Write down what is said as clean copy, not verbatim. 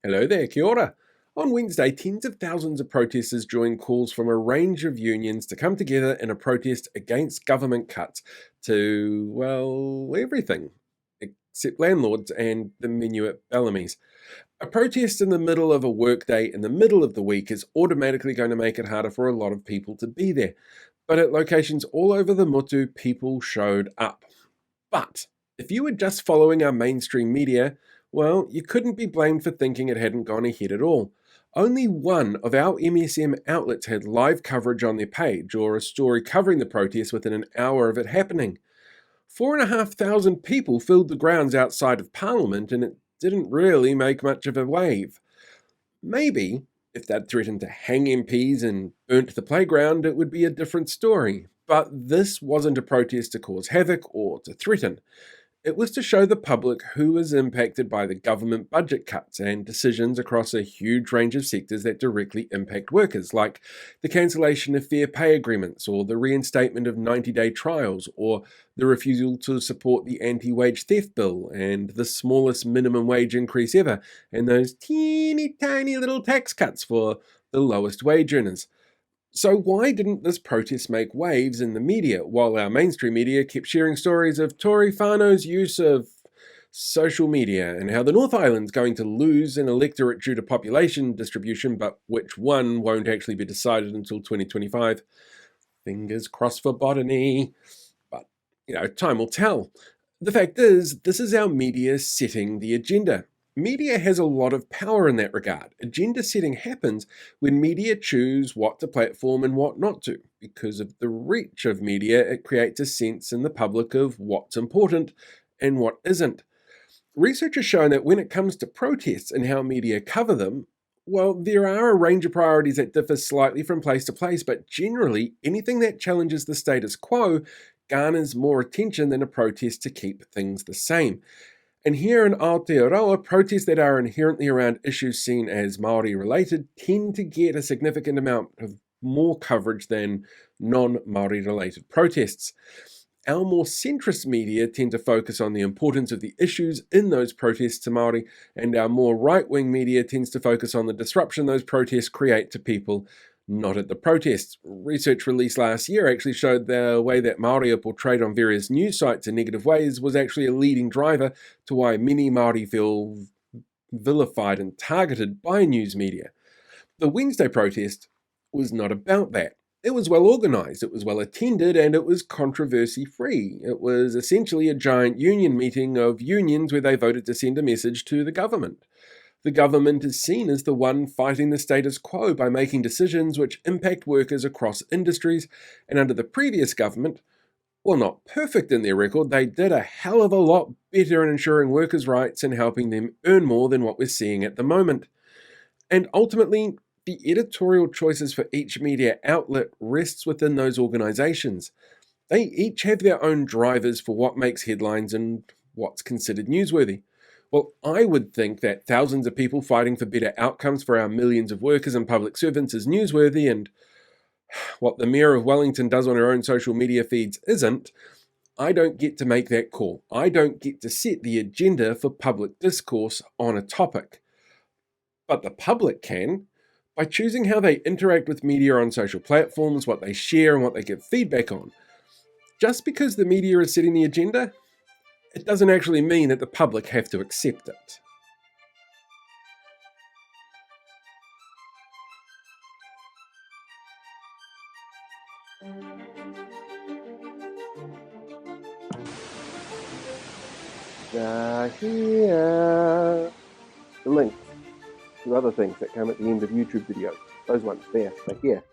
Hello there, kia ora. On Wednesday, tens of thousands of protesters joined calls from a range of unions to come together in a protest against government cuts to, well, everything, except landlords and the menu at Bellamy's. A protest in the middle of a workday in the middle of the week is automatically going to make it harder for a lot of people to be there. But at locations all over the Motu, people showed up. But if you were just following our mainstream media, well, you couldn't be blamed for thinking it hadn't gone ahead at all. Only one of our MSM outlets had live coverage on their page, or a story covering the protest within an hour of it happening. 4,500 people filled the grounds outside of Parliament, and it didn't really make much of a wave. Maybe, if they'd threatened to hang MPs and burnt the playground, it would be a different story. But this wasn't a protest to cause havoc or to threaten. It was to show the public who was impacted by the government budget cuts and decisions across a huge range of sectors that directly impact workers, like the cancellation of fair pay agreements, or the reinstatement of 90-day trials, or the refusal to support the anti-wage theft bill, and the smallest minimum wage increase ever, and those teeny tiny little tax cuts for the lowest wage earners. So why didn't this protest make waves in the media, while our mainstream media kept sharing stories of Tory whānau's use of social media and how the North Island's going to lose an electorate due to population distribution, but which one won't actually be decided until 2025? Fingers crossed for botany. But, time will tell. The fact is, this is our media setting the agenda. Media has a lot of power in that regard. Agenda setting happens when media choose what to platform and what not to. Because of the reach of media, it creates a sense in the public of what's important and what isn't. Research has shown that when it comes to protests and how media cover them, well, there are a range of priorities that differ slightly from place to place, but generally, anything that challenges the status quo garners more attention than a protest to keep things the same. And here in Aotearoa, protests that are inherently around issues seen as Māori-related tend to get a significant amount of more coverage than non-Māori-related protests. Our more centrist media tend to focus on the importance of the issues in those protests to Māori, and our more right-wing media tends to focus on the disruption those protests create to people not at the protests. Research released last year actually showed the way that Māori are portrayed on various news sites in negative ways was actually a leading driver to why many Māori feel vilified and targeted by news media. The Wednesday protest was not about that. It was well organised, it was well attended, and it was controversy-free. It was essentially a giant union meeting of unions where they voted to send a message to the government. The government is seen as the one fighting the status quo by making decisions which impact workers across industries, and under the previous government, well, not perfect in their record, they did a hell of a lot better in ensuring workers' rights and helping them earn more than what we're seeing at the moment. And ultimately, the editorial choices for each media outlet rests within those organisations. They each have their own drivers for what makes headlines and what's considered newsworthy. Well, I would think that thousands of people fighting for better outcomes for our millions of workers and public servants is newsworthy, and what the Mayor of Wellington does on her own social media feeds isn't. I don't get to make that call. I don't get to set the agenda for public discourse on a topic. But the public can, by choosing how they interact with media on social platforms, what they share and what they give feedback on. Just because the media is setting the agenda, it doesn't actually mean that the public have to accept it. Here. The links to other things that come at the end of YouTube videos. Those ones there, right here.